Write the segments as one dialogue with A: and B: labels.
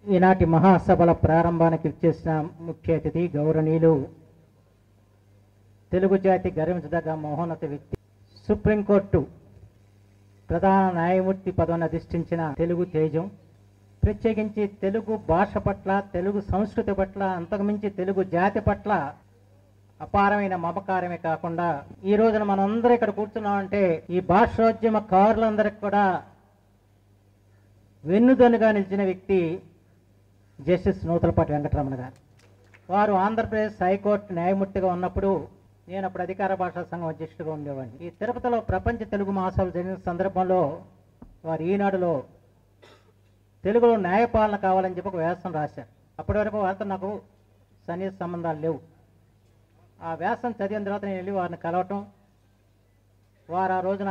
A: ఈనాటి మహాసభల ప్రారంభానికి ఇచ్చేసిన ముఖ్య అతిథి గౌరవనీయులు తెలుగు జాతి గర్వించదగ్గ మహోన్నత వ్యక్తి, సుప్రీంకోర్టు ప్రధాన న్యాయమూర్తి పదవిని అధిష్ఠించిన తెలుగు తేజం, ప్రత్యేకించి తెలుగు భాష పట్ల, తెలుగు సంస్కృతి పట్ల, అంతకుమించి తెలుగు జాతి పట్ల అపారమైన మమకారమే కాకుండా ఈ రోజున మనందరూ ఇక్కడ కూర్చున్నామంటే ఈ భాషోద్యమకారులందరికీ కూడా వెన్నుదన్నుగా నిలిచిన వ్యక్తి జస్టిస్ నూతలపాటి వెంకటరమణ గారు. వారు ఆంధ్రప్రదేశ్ హైకోర్టు న్యాయమూర్తిగా ఉన్నప్పుడు నేను అప్పుడు అధికార భాషా సంఘం అధ్యక్షుడిగా ఉండేవాడిని. ఈ తిరుపతిలో ప్రపంచ తెలుగు మహాసభలు జరిగిన సందర్భంలో వారు ఈనాడులో తెలుగులో న్యాయపాలన కావాలని చెప్పి ఒక వ్యాసం రాశారు. అప్పటి వరకు వారితో నాకు సన్నిహిత సంబంధాలు లేవు. ఆ వ్యాసం చదివిన తర్వాత నేను వెళ్ళి వారిని కలవటం, వారు ఆ రోజున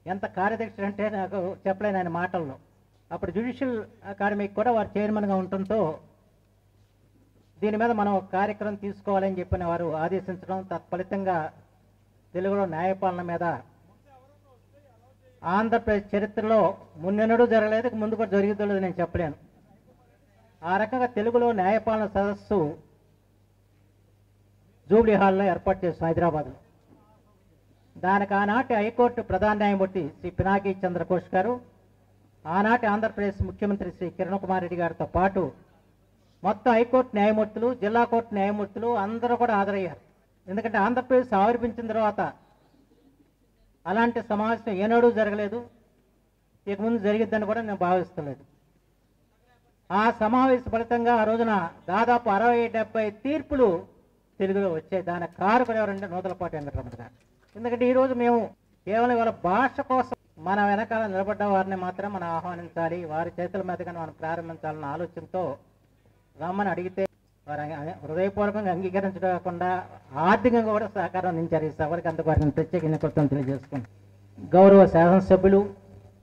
A: ఎంత కార్యదక్షుడు అంటే నాకు చెప్పలేను ఆయన మాటల్లో. అప్పుడు జ్యుడిషియల్ అకాడమీకి కూడా వారు చైర్మన్గా ఉండటంతో దీని మీద మనం ఒక కార్యక్రమం తీసుకోవాలని చెప్పిన వారు ఆదేశించడం, తత్ఫలితంగా తెలుగులో న్యాయపాలన మీద ఆంధ్రప్రదేశ్ చరిత్రలో మున్నెన్నడూ జరగలేదు, ముందు కూడా జరుగుతుందో నేను చెప్పలేను. ఆ రకంగా తెలుగులో న్యాయపాలన సదస్సు జూబ్లీ హాల్లో ఏర్పాటు చేస్తాం హైదరాబాద్లో. దానికి ఆనాటి హైకోర్టు ప్రధాన న్యాయమూర్తి శ్రీ పినాకి చంద్రఘోష్ గారు, ఆనాటి ఆంధ్రప్రదేశ్ ముఖ్యమంత్రి శ్రీ కిరణ్ కుమార్ రెడ్డి గారితో పాటు మొత్తం హైకోర్టు న్యాయమూర్తులు, జిల్లా కోర్టు న్యాయమూర్తులు అందరూ కూడా హాజరయ్యారు. ఎందుకంటే ఆంధ్రప్రదేశ్ ఆవిర్భించిన తర్వాత అలాంటి సమావేశం ఏనాడూ జరగలేదు, ఇక ముందు జరిగిద్దని కూడా నేను భావిస్తలేదు. ఆ సమావేశ ఫలితంగా ఆ రోజున దాదాపు 60-70 తీర్పులు తెలుగులో వచ్చాయి. దాని కారకులు ఎవరంటే నూతలపాటి వెంకటరమణ గారు. ఎందుకంటే ఈరోజు మేము కేవలం వాళ్ళ భాష కోసం మన వెనకాల నిలబడ్డ వారిని మాత్రం మనం ఆహ్వానించాలి, వారి చేతుల మీదుగా మనం ప్రారంభించాలన్న ఆలోచనతో రమ్మని అడిగితే వారు హృదయపూర్వకంగా అంగీకరించడం కాకుండా ఆర్థికంగా కూడా సహకారం అందించారు. ఈ సభలకు అందుకు వారిని ప్రత్యేకంగా కృతజ్ఞతలు తెలియజేసుకుంటాం. గౌరవ శాసనసభ్యులు,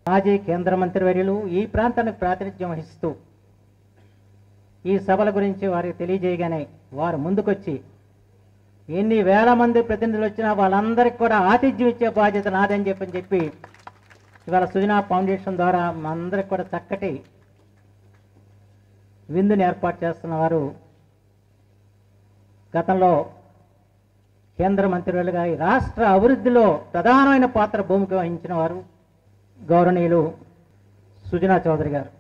A: మాజీ కేంద్ర మంత్రివర్యులు ఈ ప్రాంతానికి ప్రాతినిధ్యం వహిస్తూ ఈ సభల గురించి వారికి తెలియజేయగానే వారు ముందుకొచ్చి ఎన్ని వేల మంది ప్రతినిధులు వచ్చినా వాళ్ళందరికీ కూడా ఆతిథ్యం ఇచ్చే బాధ్యత నాదని చెప్పి ఇవాళ సుజనా ఫౌండేషన్ ద్వారా మా అందరికి కూడా చక్కటి విందుని ఏర్పాటు చేస్తున్నవారు. గతంలో కేంద్ర మంత్రివర్యులుగా ఈ రాష్ట్ర అభివృద్ధిలో ప్రధానమైన భూమిక వహించిన వారు గౌరవనీయులు సుజనా చౌదరి గారు.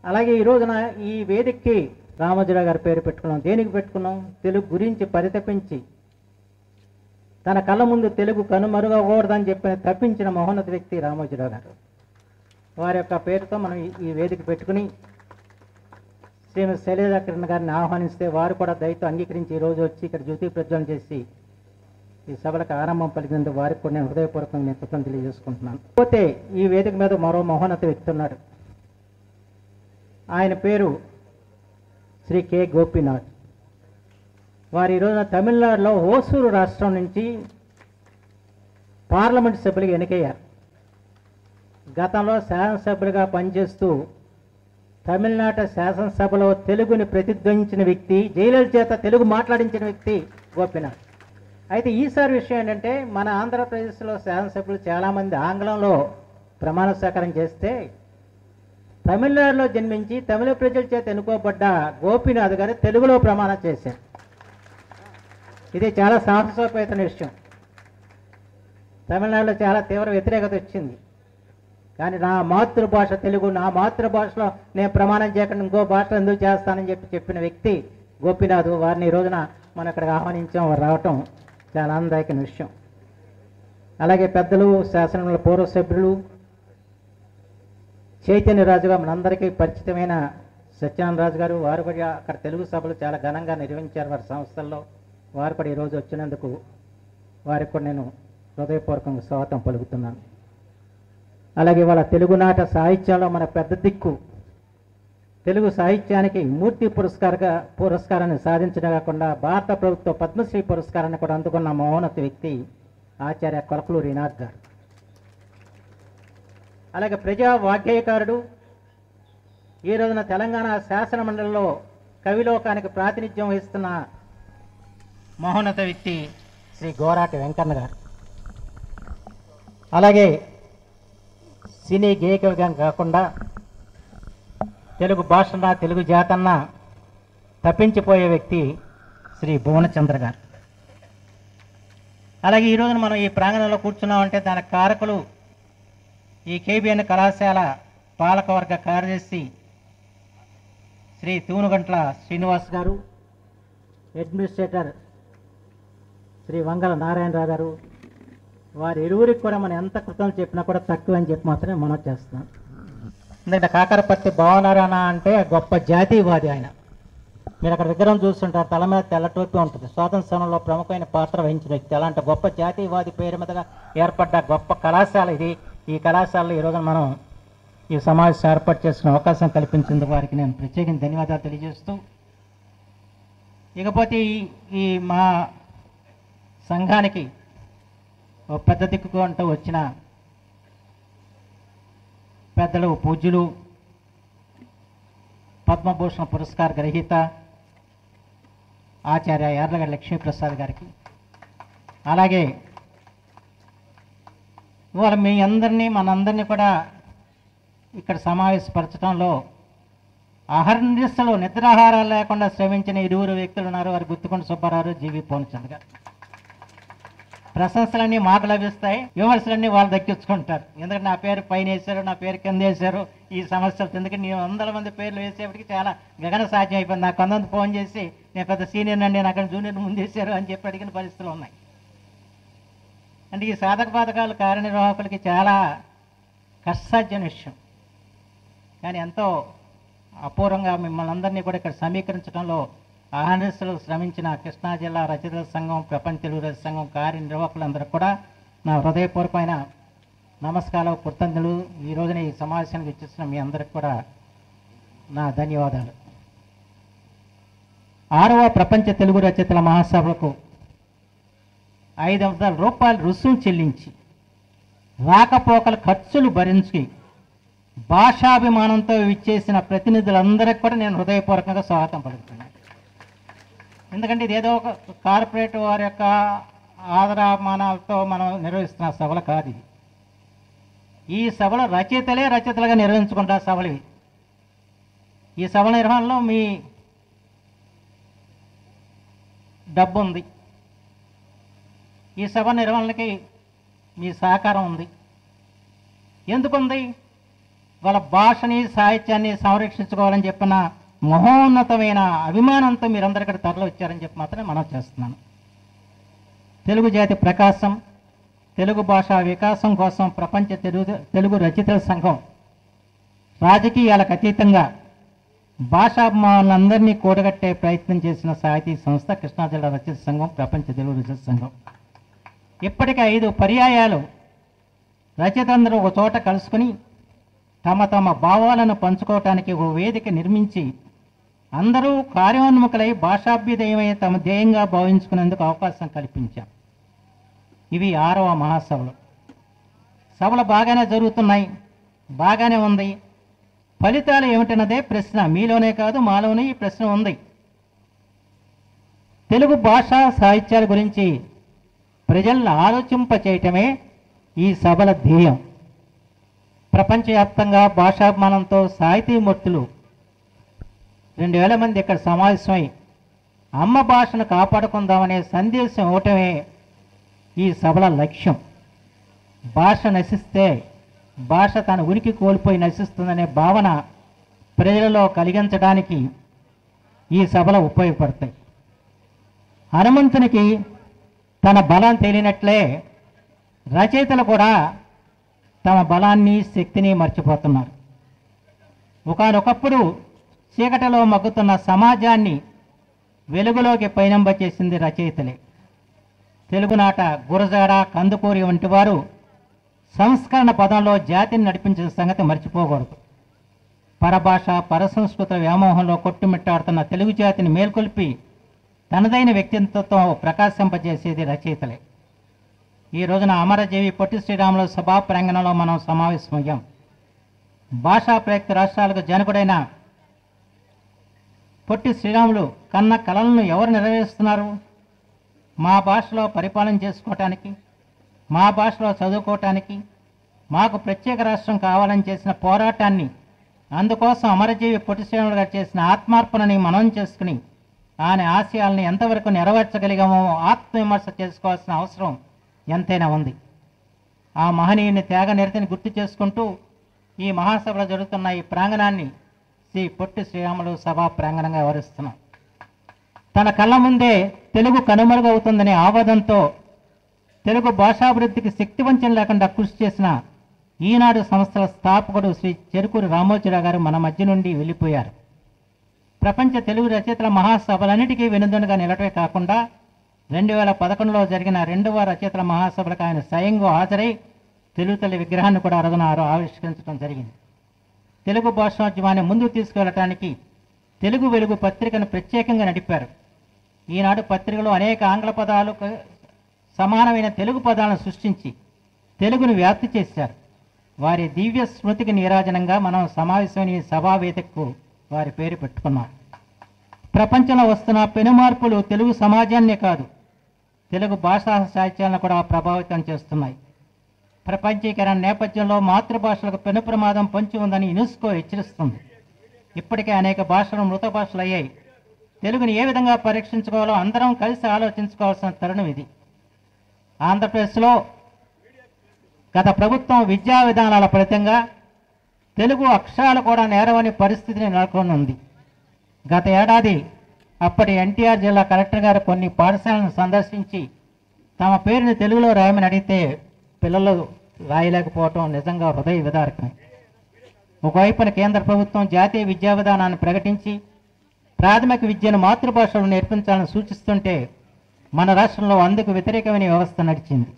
A: అలాగే ఈ రోజున ఈ వేదికకి రామోజీరావు గారి పేరు పెట్టుకున్నాం. దేనికి పెట్టుకున్నాం? తెలుగు గురించి పరితపించి తన కళ్ళ ముందు తెలుగు కనుమరుగకూడదని చెప్పి తప్పించిన మహోన్నత వ్యక్తి రామోజీరావు గారు. వారి యొక్క పేరుతో మనం ఈ వేదిక పెట్టుకుని శ్రీమతి శైలజా కిరణ్ గారిని ఆహ్వానిస్తే వారు కూడా దయతో అంగీకరించి ఈరోజు వచ్చి ఇక్కడ జ్యోతి ప్రజ్వలన చేసి ఈ సభలకు ఆరంభం పలికినందుకు వారికి కూడా నేను హృదయపూర్వకంగా నేను కృతజ్ఞతలు తెలియజేసుకుంటున్నాను. పోతే ఈ వేదిక మీద మరో మహోన్నత వ్యక్తి ఉన్నాడు. ఆయన పేరు శ్రీ కె గోపీనాథ్. వారు ఈరోజున తమిళనాడులో హోసూరు రాష్ట్రం నుంచి పార్లమెంట్ సభ్యులుగా ఎన్నికయ్యారు. గతంలో శాసనసభ్యులుగా పనిచేస్తూ తమిళనాడు శాసనసభలో తెలుగుని ప్రతిధ్వనించిన వ్యక్తి, జైలుల చేత తెలుగు మాట్లాడించిన వ్యక్తి గోపీనాథ్. అయితే ఈసారి విషయం ఏంటంటే మన ఆంధ్రప్రదేశ్లో శాసనసభ్యులు చాలామంది ఆంగ్లంలో ప్రమాణ స్వీకారం చేస్తే తమిళనాడులో జన్మించి తమిళ ప్రజల చేత ఎన్నుకోబడ్డ గోపీనాథ్ గారు తెలుగులో ప్రమాణం చేశారు. ఇది చాలా సాహసోపేతమైన విషయం. తమిళనాడులో చాలా తీవ్ర వ్యతిరేకత వచ్చింది. కానీ నా మాతృభాష తెలుగు, నా మాతృభాషలో నేను ప్రమాణం చేయకుండా ఇంకో భాషలో ఎందుకు చేస్తానని చెప్పిన వ్యక్తి గోపీనాథ్. వారిని ఈ రోజున మనం ఇక్కడికి ఆహ్వానించాం. వారు రావటం చాలా ఆనందదాయకమైన విషయం. అలాగే పెద్దలు, శాసనంలో పూర్వ సభ్యులు, చైతన్యరాజుగా మనందరికీ పరిచితమైన సత్యనారాయణ రాజు గారు, వారు కూడా అక్కడ తెలుగు సభలు చాలా ఘనంగా నిర్వహించారు వారి సంస్థల్లో. వారు కూడా ఈరోజు వచ్చినందుకు వారికి కూడా నేను హృదయపూర్వకంగా స్వాగతం పలుకుతున్నాను. అలాగే వాళ్ళ తెలుగునాట సాహిత్యంలో మన పెద్ద దిక్కు, తెలుగు సాహిత్యానికి మూర్తి పురస్కారాన్ని సాధించడం కాకుండా భారత ప్రభుత్వ పద్మశ్రీ పురస్కారాన్ని కూడా అందుకున్న మహోన్నత వ్యక్తి ఆచార్య కొలకలూరి నాథ్ గారు. అలాగే ప్రజా వాగ్గేయకారుడు, ఈ రోజున తెలంగాణ శాసన మండలిలో కవిలోకానికి ప్రాతినిధ్యం వహిస్తున్న మహోన్నత వ్యక్తి శ్రీ గోరాటి వెంకన్న గారు. అలాగే సినీ గేయకవిగా కాకుండా తెలుగు భాషన్న తెలుగు జాతన్న తప్పించిపోయే వ్యక్తి శ్రీ భువనచంద్ర గారు. అలాగే ఈ రోజున మనం ఈ ప్రాంగణంలో కూర్చున్నామంటే దానికి కారకులు ఈ కేబిఎన్ కళాశాల పాలకవర్గ కార్యదర్శి శ్రీ తూనుగంట్ల శ్రీనివాస్ గారు, అడ్మినిస్ట్రేటర్ శ్రీ వంగల నారాయణరావు గారు. వారి ఇరువురికి కూడా మనం ఎంత కృతం చెప్పినా కూడా తక్కువ అని చెప్పి మాత్రమే మనం చేస్తున్నాం. ఎందుకంటే కాకరపర్తి భావనారాయణ అంటే గొప్ప జాతీయవాది ఆయన. మీరు అక్కడ విగ్రహం చూస్తుంటారు, తల మీద తెల్ల టోపీ ఉంటుంది. స్వాతంత్ర సమరంలో ప్రముఖమైన పాత్ర వహించిన వ్యక్తి. అలాంటి గొప్ప జాతీయవాది పేరు మీదుగా ఏర్పడ్డ గొప్ప కళాశాల ఇది. ఈ కళాశాలలో ఈరోజు మనం ఈ సమావేశం ఏర్పాటు చేసిన అవకాశం కల్పించేందుకు వారికి నేను ప్రత్యేకంగా ధన్యవాదాలు తెలియజేస్తూ, ఇకపోతే ఈ మా సంఘానికి ఒక పెద్ద దిక్కు అంటూ వచ్చిన పెద్దలు పూజ్యులు పద్మభూషణ పురస్కార గ్రహీత ఆచార్య యార్లగడ్డ లక్ష్మీప్రసాద్ గారికి, అలాగే ఇవాళ మీ అందరినీ మనందరినీ కూడా ఇక్కడ సమావేశపరచడంలో అహర్నిశలు నిద్రాహారాలు లేకుండా శ్రమించిన ఇరువురు వ్యక్తులు ఉన్నారు. వారు గుత్తుకొండ సుబ్బారావు, జీవి పూర్ణచంద్ర గారు. ప్రశంసలన్నీ మాకు లభిస్తాయి, విమర్శలన్నీ వాళ్ళు దక్కించుకుంటారు. ఎందుకంటే నా పేరు పైన వేశారు, నా పేరు కింద వేశారు. ఈ సమస్యలు ఎందుకంటే నేను 100 మంది పేర్లు వేసేప్పటికి చాలా గగన సాధ్యం అయిపోయింది. నాకు కొంతమంది ఫోన్ చేసి నేను పెద్ద సీనియర్ అండి, నాకు జూనియర్ ముందు వేశారు అని చెప్పి అడిగిన పరిస్థితులు ఉన్నాయి. అంటే ఈ సాధక బాధకాలు కార్యనిర్వాహకులకి చాలా కష్టసాధ్యమైన విషయం. కానీ ఎంతో అపూర్వంగా మిమ్మల్ని అందరినీ కూడా ఇక్కడ సమీకరించడంలో అహర్నిశలు శ్రమించిన కృష్ణా జిల్లా రచయితల సంఘం, ప్రపంచ తెలుగు రచయితల సంఘం కార్యనిర్వాహకులందరూ కూడా నా హృదయపూర్వకమైన నమస్కారాలు, కృతజ్ఞతలు. ఈ రోజున ఈ సమావేశానికి ఇచ్చేసిన మీ అందరికి కూడా నా ధన్యవాదాలు. 6వ ప్రపంచ తెలుగు రచయితల మహాసభలకు 500 రూపాయలు రుసుము చెల్లించి రాకపోకల ఖర్చులు భరించి భాషాభిమానంతో విచ్చేసిన ప్రతినిధులందరికీ కూడా నేను హృదయపూర్వకంగా స్వాగతం పలుకుతున్నాను. ఎందుకంటే ఇదేదో ఒక కార్పొరేట్ వారి యొక్క ఆదరామానాలతో మనం నిర్వహిస్తున్న సభలు కాదు ఇది. ఈ సభలు రచయితలుగా నిర్వహించుకుంటారు సభలు ఇవి. ఈ సభల నిర్వహణలో మీ డబ్బు ఉంది, ఈ సభ నిర్వహణకి మీ సహకారం ఉంది. ఎందుకుంది? వాళ్ళ భాషని సాహిత్యాన్ని సంరక్షించుకోవాలని చెప్పిన మహోన్నతమైన అభిమానంతో మీరందరూ ఇక్కడ తరలి వచ్చారని చెప్పి మాత్రమే మనం చేస్తున్నాను. తెలుగు జాతి ప్రకాశం, తెలుగు భాష వికాసం కోసం ప్రపంచ తెలుగు రచయితల సంఘం రాజకీయాలకు అతీతంగా భాషాభిమానులందరినీ కూడగట్టే ప్రయత్నం చేసిన సాహితీ సంస్థ కృష్ణా జిల్లా రచయితల సంఘం, ప్రపంచ తెలుగు రచయితల సంఘం. ఇప్పటికే 5 పర్యాయాలు రచయితలందరూ ఒక చోట కలుసుకుని తమ తమ భావాలను పంచుకోవటానికి ఒక వేదిక నిర్మించి అందరూ కార్యోన్ముఖులై భాషాభ్యుదయమే తమ ధ్యేయంగా భావించుకునేందుకు అవకాశం కల్పించాం. ఇవి 6వ మహాసభలు. సభలు బాగానే జరుగుతున్నాయి, బాగానే ఉంది. ఫలితాలు ఏమిటన్నదే ప్రశ్న. మీలోనే కాదు మాలోనే ఈ ప్రశ్న ఉంది. తెలుగు భాషా సాహిత్యాల గురించి ప్రజలను ఆలోచింపచేయటమే ఈ సభల ధ్యేయం. ప్రపంచవ్యాప్తంగా భాషాభిమానంతో సాహితీమూర్తులు 2000 మంది ఇక్కడ సమావేశమై అమ్మ భాషను కాపాడుకుందామనే సందేశం ఇవ్వటమే ఈ సభల లక్ష్యం. భాష నశిస్తే భాష తన ఉనికి కోల్పోయి నశిస్తుందనే భావన ప్రజలలో కలిగించడానికి ఈ సభలు ఉపయోగపడతాయి. హనుమంతునికి తన బలం తెలియనట్లే రచయితలు కూడా తమ బలాన్ని శక్తిని మర్చిపోతున్నారు. ఒకనొకప్పుడు చీకటిలో మగ్గుతున్న సమాజాన్ని వెలుగులోకి పయనింపచేసింది రచయితలే. తెలుగునాట గురజాడ, కందుకూరి వంటి వారు సంస్కరణ పదంలో జాతిని నడిపించిన సంగతి మర్చిపోకూడదు. పరభాష, పరసంస్కృత వ్యామోహంలో కొట్టుమిట్టాడుతున్న తెలుగు జాతిని మేల్కొల్పి తనదైన వ్యక్తిత్వంతో ప్రకాశింపజేసేది రచయితలే. ఈ రోజున అమరజీవి పొట్టి శ్రీరాములు సభా ప్రాంగణంలో మనం సమావేశమయ్యాం. భాషా ప్రయుక్త రాష్ట్రాలకు జనకుడైన పొట్టి శ్రీరాములు కన్న కలలను ఎవరు నెరవేరుస్తున్నారు? మా భాషలో పరిపాలన చేసుకోవటానికి, మా భాషలో చదువుకోవటానికి, మాకు ప్రత్యేక రాష్ట్రం కావాలని చేసిన పోరాటాన్ని అందుకోసం అమరజీవి పొట్టి శ్రీరాములు గారు చేసిన ఆత్మార్పణని మనం చేసుకుని ఆయన ఆశయాల్ని ఎంతవరకు నెరవేర్చగలిగామో ఆత్మవిమర్శ చేసుకోవాల్సిన అవసరం ఎంతైనా ఉంది. ఆ మహనీయుని త్యాగ నిరతిని గుర్తు చేసుకుంటూ ఈ మహాసభలో జరుగుతున్న ఈ ప్రాంగణాన్ని శ్రీ పొట్టి శ్రీరాములు సభా ప్రాంగణంగా వివరిస్తున్నాం. తన కళ్ళ ముందే తెలుగు కనుమరుగవుతుందనే ఆవాదంతో తెలుగు భాషాభివృద్ధికి శక్తివంచన లేకుండా కృషి చేసిన ఈనాడు సంస్థల స్థాపకుడు శ్రీ చెరుకూరి రామోజీరావు గారు మన మధ్య నుండి వెళ్ళిపోయారు. ప్రపంచ తెలుగు రచయితల మహాసభలన్నిటికీ వెనుదన్నుగా నిలటమే కాకుండా 2011లో జరిగిన 2వ రచయితల మహాసభలకు ఆయన స్వయంగా హాజరై తెలుగు తల్లి విగ్రహాన్ని కూడా ఆవిష్కరించడం జరిగింది. తెలుగు భాషోద్యమాన్ని ముందుకు తీసుకువెళ్ళటానికి తెలుగు వెలుగు పత్రికను ప్రత్యేకంగా నడిపారు. ఈనాడు పత్రికలో అనేక ఆంగ్ల పదాలు సమానమైన తెలుగు పదాలను సృష్టించి తెలుగును వ్యాప్తి చేశారు. వారి దివ్య స్మృతికి నీరాజనంగా మనం సమావేశమైన ఈ సభావేదికకు వారి పేరు పెట్టుకున్నాం. ప్రపంచంలో వస్తున్న పెనుమార్పులు తెలుగు సమాజాన్నే కాదు, తెలుగు భాషా సాహిత్యాలను కూడా ప్రభావితం చేస్తున్నాయి. ప్రపంచీకరణ నేపథ్యంలో మాతృభాషలకు పెను ప్రమాదం పొంచి ఉందని యునెస్కో హెచ్చరిస్తుంది. ఇప్పటికే అనేక భాషలు మృత భాషలు అయ్యాయి. తెలుగుని ఏ విధంగా పరీక్షించుకోవాలో అందరం కలిసి ఆలోచించుకోవాల్సిన తరుణం ఇది. ఆంధ్రప్రదేశ్లో గత ప్రభుత్వం విద్యా విధానాల ఫలితంగా తెలుగు అక్షరాలు కూడా నేరవని పరిస్థితిని నెలకొని ఉంది. గత ఏడాది అప్పటి ఎన్టీఆర్ జిల్లా కలెక్టర్ గారు కొన్ని పాఠశాలను సందర్శించి తమ పేరుని తెలుగులో రాయమని అడిగితే పిల్లలు రాయలేకపోవటం నిజంగా హృదయ విదారకం. ఒకవైపున కేంద్ర ప్రభుత్వం జాతీయ విద్యా విధానాన్ని ప్రకటించి ప్రాథమిక విద్యను మాతృభాషలో నేర్పించాలని సూచిస్తుంటే మన రాష్ట్రంలో అందుకు వ్యతిరేకమైన వ్యవస్థ నడిచింది.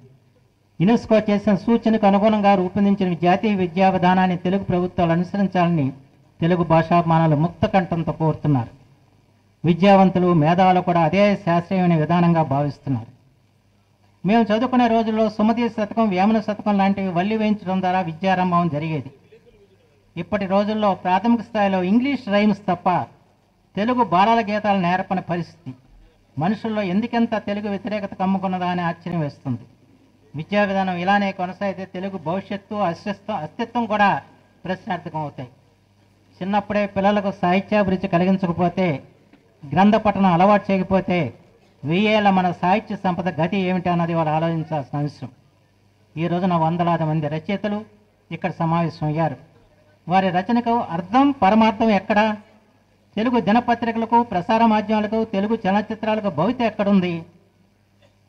A: యునెస్కో చేసిన సూచనకు అనుగుణంగా రూపొందించిన జాతీయ విద్యా విధానాన్ని తెలుగు ప్రభుత్వాలు అనుసరించాలని తెలుగు భాషాభిమానులు ముక్త కంఠంతో కోరుతున్నారు. విద్యావంతులు మేధావులు కూడా అదే శాస్త్రీయమైన విధానంగా భావిస్తున్నారు. మేము చదువుకునే రోజుల్లో సుమతి శతకం, వేమన శతకం లాంటివి వల్లి వేయించడం ద్వారా విద్యారంభం జరిగేది. ఇప్పటి రోజుల్లో ప్రాథమిక స్థాయిలో ఇంగ్లీష్ రైమ్స్ తప్ప తెలుగు బాలల గీతాలు నేర్పని పరిస్థితి. మనుషుల్లో ఎందుకెంత తెలుగు వ్యతిరేకత కమ్ముకున్నదా అని ఆశ్చర్యం వేస్తుంది. విద్యా విధానం ఇలానే కొనసాగితే తెలుగు భవిష్యత్తు అస్తిత్వం కూడా ప్రశ్నార్థకం అవుతాయి. చిన్నప్పుడే పిల్లలకు సాహిత్యాభిరుచి కలిగించకపోతే, గ్రంథ పఠనం అలవాటు చేయకపోతే 1000 ఏళ్ల మన సాహిత్య సంపద గతి ఏమిటి అన్నది వాళ్ళు ఆలోచించాల్సిన అంశం. ఈ రోజున వందలాది మంది రచయితలు ఇక్కడ సమావేశం అయ్యారు. వారి రచనకు అర్థం పరమార్థం ఎక్కడా? తెలుగు దినపత్రికలకు, ప్రసార మాధ్యమాలకు, తెలుగు చలనచిత్రాలకు భవిత ఎక్కడుంది?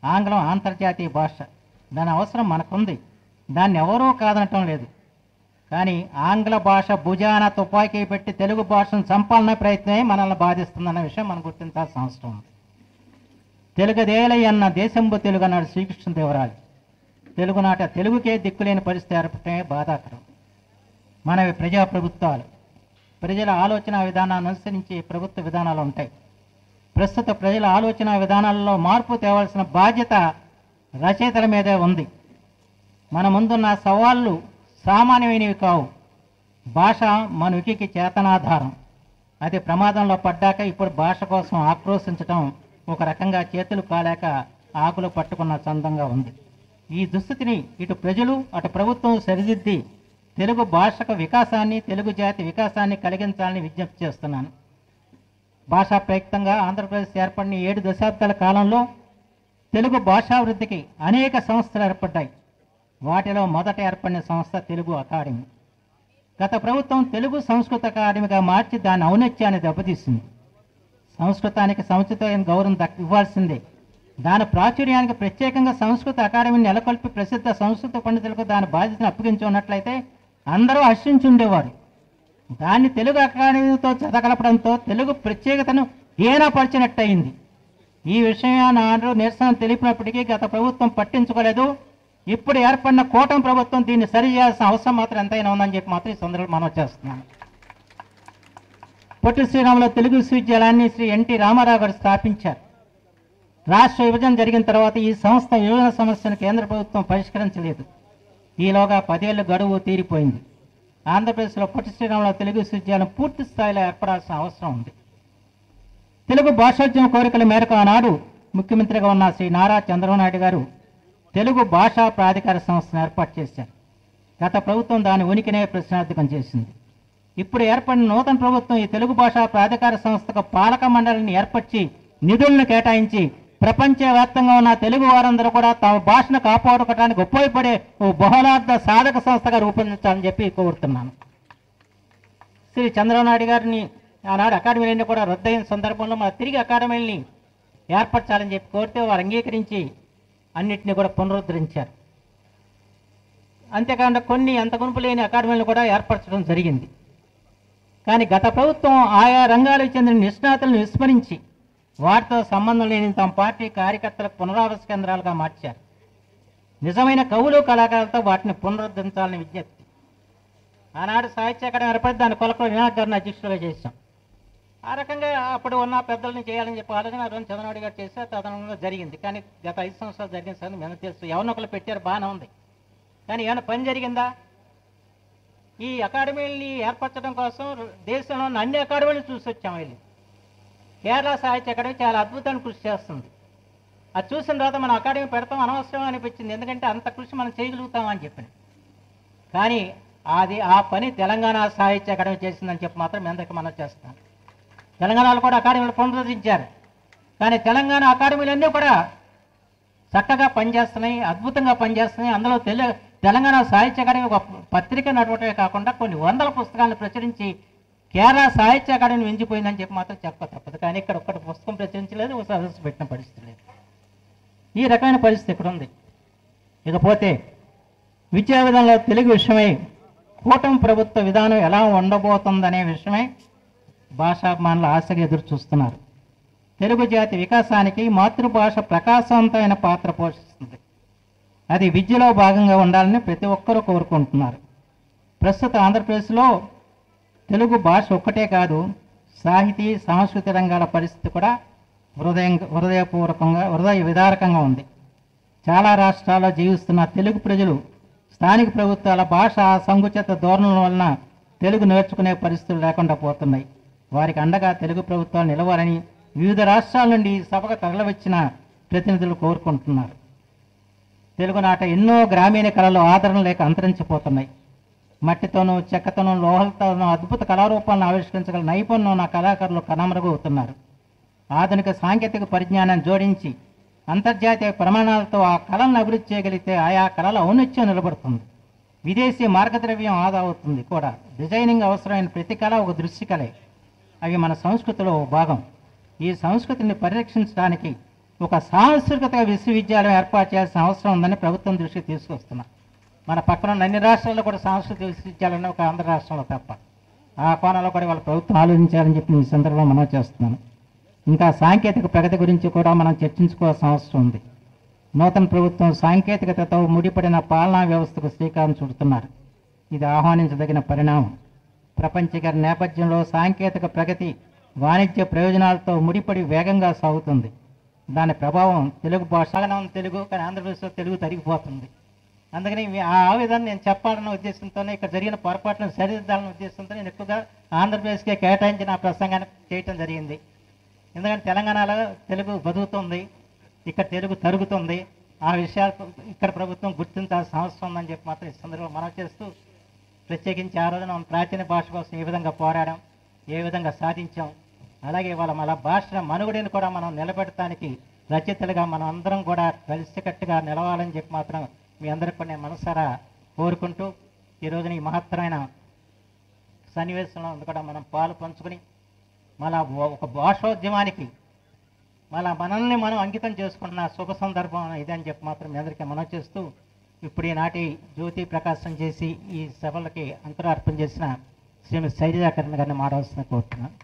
A: ఆంగ్లం అంతర్జాతీయ భాష, దాని అవసరం మనకుంది, దాన్ని ఎవరూ కాదనటం లేదు. కానీ ఆంగ్ల భాష భుజాన తుపాకీ పెట్టి తెలుగు భాషను చంపాలనే ప్రయత్నమే మనల్ని బాధిస్తుందన్న విషయం మనం గుర్తించాల్సిన అవసరం ఉంది. తెలుగుదేలై అన్న దేశంబు తెలుగు అన్నాడు శ్రీకృష్ణదేవరాయలు. తెలుగునాట తెలుగుకే దిక్కులేని పరిస్థితి ఏర్పడటమే బాధాకరం. మనవి ప్రజాప్రభుత్వాలు. ప్రజల ఆలోచన విధానాన్ని అనుసరించి ప్రభుత్వ విధానాలు ఉంటాయి. ప్రస్తుత ప్రజల ఆలోచన విధానాలలో మార్పు తేవాల్సిన బాధ్యత రచయితల మీదే ఉంది. మన ముందున్న సవాళ్ళు సామాన్యమైనవి కావు. భాష మన ఉనికి చేతనాధారం. అది ప్రమాదంలో పడ్డాక ఇప్పుడు భాష కోసం ఆక్రోశించడం ఒక రకంగా చేతులు కాలేక ఆకులు పట్టుకున్న చందంగా ఉంది. ఈ దుస్థితిని ఇటు ప్రజలు అటు ప్రభుత్వం సరిదిద్ది తెలుగు భాషకు వికాసాన్ని, తెలుగు జాతి వికాసాన్ని కలిగించాలని విజ్ఞప్తి చేస్తున్నాను. భాషా ప్రయుక్తంగా ఆంధ్రప్రదేశ్ ఏర్పడిన 7 దశాబ్దాల కాలంలో తెలుగు భాషాభివృద్ధికి అనేక సంస్థలు ఏర్పడ్డాయి. వాటిలో మొదట ఏర్పడిన సంస్థ తెలుగు అకాడమీ. గత ప్రభుత్వం తెలుగు సంస్కృత అకాడమీగా మార్చి దాని ఔన్నత్యాన్ని దెబ్బతీసింది. సంస్కృతానికి సముచితమైన గౌరవం ఇవ్వాల్సిందే. దాని ప్రాచుర్యానికి ప్రత్యేకంగా సంస్కృత అకాడమీని నెలకొల్పి ప్రసిద్ధ సంస్కృత పండితులకు దాని బాధ్యతను అప్పగించి ఉన్నట్లయితే అందరూ హర్షించి ఉండేవారు. దాన్ని తెలుగు అకాడమీతో జతకలపడంతో తెలుగు ప్రత్యేకతను హీనపరిచినట్టయింది. ఈ విషయం నాడు నిరసన తెలిపినప్పటికీ గత ప్రభుత్వం పట్టించుకోలేదు. ఇప్పుడు ఏర్పడిన కూటమి ప్రభుత్వం దీన్ని సరి చేయాల్సిన అవసరం మాత్రం ఎంతైనా ఉందని చెప్పి మాత్రం ఈ సందర్భంలో మనం చేస్తున్నాను. పొట్టి శ్రీరాములు తెలుగు విశ్వవిద్యాలయాన్ని శ్రీ ఎన్టీ రామారావు గారు స్థాపించారు. రాష్ట్ర విభజన జరిగిన తర్వాత ఈ సంస్థ విభజన సమస్యను కేంద్ర ప్రభుత్వం పరిష్కరించలేదు. ఈలోగా 10 ఏళ్ల గడువు తీరిపోయింది. ఆంధ్రప్రదేశ్లో పొట్టి శ్రీరాములు తెలుగు విశ్వవిద్యాలయం పూర్తి స్థాయిలో ఏర్పడాల్సిన అవసరం ఉంది. తెలుగు భాషోద్యమ కోరికల మేరకు ఆనాడు ముఖ్యమంత్రిగా ఉన్న శ్రీ నారా చంద్రబాబు నాయుడు గారు తెలుగు భాషా ప్రాధికార సంస్థను ఏర్పాటు చేశారు. గత ప్రభుత్వం దాని ఉనికినే ప్రశ్నార్థకం చేసింది. ఇప్పుడు ఏర్పడిన నూతన ప్రభుత్వం ఈ తెలుగు భాషా ప్రాధికార సంస్థకు పాలక మండలిని ఏర్పరిచి నిధులను కేటాయించి ప్రపంచవ్యాప్తంగా ఉన్న తెలుగు వారందరూ కూడా తమ భాషను కాపాడుకోవడానికి ఉపయోగపడే ఓ బహుళార్థ సాధక సంస్థగా రూపొందించాలని చెప్పి కోరుతున్నాను. శ్రీ చంద్రబాబు నాయుడు గారిని ఆనాడు అకాడమీలన్నీ కూడా రద్దయిన సందర్భంలో మన తిరిగి అకాడమీలని ఏర్పరచాలని చెప్పి కోరితే వారు అంగీకరించి అన్నింటినీ కూడా పునరుద్ధరించారు. అంతేకాకుండా కొన్ని అంత గుంపు లేని అకాడమీలను కూడా ఏర్పరచడం జరిగింది. కానీ గత ప్రభుత్వం ఆయా రంగాలకు చెందిన నిష్ణాతులను విస్మరించి వాటితో సంబంధం లేని తమ పార్టీ కార్యకర్తలకు పునరావాస కేంద్రాలుగా మార్చారు. నిజమైన కవులు కళాకారులతో వాటిని పునరుద్ధరించాలని విజ్ఞప్తి. ఆనాడు సాహిత్య అకాడమీ ఏర్పడి దాని కొలకల వినాయక్ గారిని అధ్యక్షులుగా చేశాం. ఆ రకంగా అప్పుడు ఉన్న పెద్దల్ని చేయాలని చెప్పి ఆలోచన చంద్రబాబు గారు చేస్తే తదనంగా జరిగింది. కానీ గత 5 సంవత్సరాలు జరిగిన సంగతి మేము తెలుసు. ఎవరినొకరు పెట్టారు, బాగానే ఉంది. కానీ ఏమైనా పని జరిగిందా? ఈ అకాడమీలని ఏర్పరచడం కోసం దేశంలో ఉన్న అన్ని అకాడమీలు చూసి వచ్చాం. వెళ్ళి కేరళ సాహిత్య అకాడమీ చాలా అద్భుతమైన కృషి చేస్తుంది. అది చూసిన తర్వాత మనం అకాడమీ పెడతాం అనవసరం అనిపించింది. ఎందుకంటే అంత కృషి మనం చేయగలుగుతామని చెప్పిన. కానీ ఆ పని తెలంగాణ సాహిత్య అకాడమీ చేసిందని చెప్పి మాత్రం మీ అందరికీ మనం చేస్తాం. తెలంగాణలో కూడా అకాడమీలు పునరుద్ధరించారు. కానీ తెలంగాణ అకాడమీలన్నీ కూడా చక్కగా పనిచేస్తున్నాయి, అద్భుతంగా పనిచేస్తున్నాయి. అందులో తెలంగాణ సాహిత్య అకాడమీ ఒక పత్రిక నడవటమే కాకుండా కొన్ని వందల పుస్తకాలను ప్రచురించి కేరళ సాహిత్య అకాడమీ మించిపోయిందని చెప్పి మాత్రం చెప్ప తప్పదు. కానీ ఇక్కడ ఒక్కటి పుస్తకం ప్రచురించలేదు, ఒక సదస్సు పెట్టిన పరిస్థితి లేదు. ఈ రకమైన పరిస్థితి ఇక్కడ ఉంది. ఇకపోతే విద్యా విధానంలో తెలుగు విషయమై కూటమి ప్రభుత్వ విధానం ఎలా ఉండబోతుందనే విషయమై భాషాభిమానులు ఆశగా ఎదురు చూస్తున్నారు. తెలుగు జాతి వికాసానికి మాతృభాష ప్రకాశవంతమైన పాత్ర పోషిస్తుంది. అది విద్యలో భాగంగా ఉండాలని ప్రతి ఒక్కరూ కోరుకుంటున్నారు. ప్రస్తుత ఆంధ్రప్రదేశ్లో తెలుగు భాష ఒక్కటే కాదు, సాహితీ సాంస్కృతిక రంగాల పరిస్థితి కూడా హృదయ విదారకంగా ఉంది. చాలా రాష్ట్రాల్లో జీవిస్తున్న తెలుగు ప్రజలు స్థానిక ప్రభుత్వాల భాష సంకుచిత ధోరణుల వలన తెలుగు నేర్చుకునే పరిస్థితులు లేకుండా పోతున్నాయి. వారికి అండగా తెలుగు ప్రభుత్వాలు నిలవాలని వివిధ రాష్ట్రాల నుండి సభకు తరలివచ్చిన ప్రతినిధులు కోరుకుంటున్నారు. తెలుగునాట ఎన్నో గ్రామీణ కళలు ఆదరణ లేక అంతరించిపోతున్నాయి. మట్టితోనూ చెక్కతోనూ లోహలతోనూ అద్భుత కళారూపాలను ఆవిష్కరించగల నైపుణ్యం ఉన్న కళాకారులు కనుమరుగవుతున్నారు. ఆధునిక సాంకేతిక పరిజ్ఞానాన్ని జోడించి అంతర్జాతీయ ప్రమాణాలతో ఆ కళలను అభివృద్ధి చేయగలిగితే ఆయా కళల ఔన్నత్యం నిలబడుతుంది. విదేశీ మార్గద్రవ్యం ఆదా అవుతుంది కూడా. డిజైనింగ్ అవసరమైన ప్రతి కళ ఒక దృశ్య కళే. అవి మన సంస్కృతిలో భాగం. ఈ సంస్కృతిని పరిరక్షించడానికి ఒక సాంస్కృతిక విశ్వవిద్యాలయం ఏర్పాటు చేయాల్సిన అవసరం ఉందని ప్రభుత్వం దృష్టికి తీసుకొస్తున్నాం. మన పక్కన ఉన్న అన్ని రాష్ట్రాల్లో కూడా సాంస్కృతిక విశ్వవిద్యాలయం ఒక ఆంధ్ర రాష్ట్రంలో తప్ప. ఆ కోణంలో కూడా వాళ్ళ ప్రభుత్వం ఆలోచించాలని చెప్పి ఈ సందర్భంలో మనం చేస్తున్నాను. ఇంకా సాంకేతిక ప్రగతి గురించి కూడా మనం చర్చించుకోవాల్సిన అవసరం ఉంది. నూతన ప్రభుత్వం సాంకేతికతతో ముడిపడిన పాలనా వ్యవస్థకు శ్రీకారం చుడుతున్నారు. ఇది ఆహ్వానించదగిన పరిణామం. ప్రపంచీకరణ నేపథ్యంలో సాంకేతిక ప్రగతి వాణిజ్య ప్రయోజనాలతో ముడిపడి వేగంగా సాగుతుంది. దాని ప్రభావం తెలుగు భాష తెలుగు, కానీ ఆంధ్రప్రదేశ్లో తెలుగు తరిగిపోతుంది. అందుకని ఆ విధాన్ని నేను చెప్పాలన్న ఉద్దేశంతోనే ఇక్కడ జరిగిన పొరపాట్లను సరిదిద్దాలన్న ఉద్దేశంతో నేను ఎక్కువగా ఆంధ్రప్రదేశ్కే కేటాయించి నా ప్రసంగాన్ని చేయటం జరిగింది. ఎందుకంటే తెలంగాణలో తెలుగు బతుకుతుంది, ఇక్కడ తెలుగు తరుగుతుంది. ఆ విషయాలు ఇక్కడ ప్రభుత్వం గుర్తించాల్సిన అవసరం ఉందని చెప్పి మాత్రం ఈ సందర్భంలో మనం చేస్తూ, ప్రత్యేకించి ఆ రోజున మనం ప్రాచీన భాష కోసం ఏ విధంగా పోరాడాం, ఏ విధంగా సాధించాం, అలాగే మన భాష మనుగడని కూడా మనం నిలబెట్టడానికి రచయితలుగా మనం అందరం కూడా కలిసికట్టుగా నిలవాలని చెప్పి మాత్రం మీ అందరికీ కూడా నేను మనసారా కోరుకుంటూ, ఈరోజున ఈ మహత్తరమైన సన్నివేశంలో కూడా మనం పాలు పంచుకొని మళ్ళా ఒక భాషోద్యమానికి మనల్ని మనం అంకితం చేసుకుంటున్న శుభ సందర్భం ఇదని చెప్పి మాత్రం మీ అందరికీ మనం చేస్తూ, ఇప్పుడు ఈనాటి జ్యోతి ప్రకాశం చేసి ఈ సభలకి అంకురార్పణ చేసిన శ్రీమతి శైలజాకరణ్ గారిని మాట్లాడాల్సిన కోరుతున్నాను.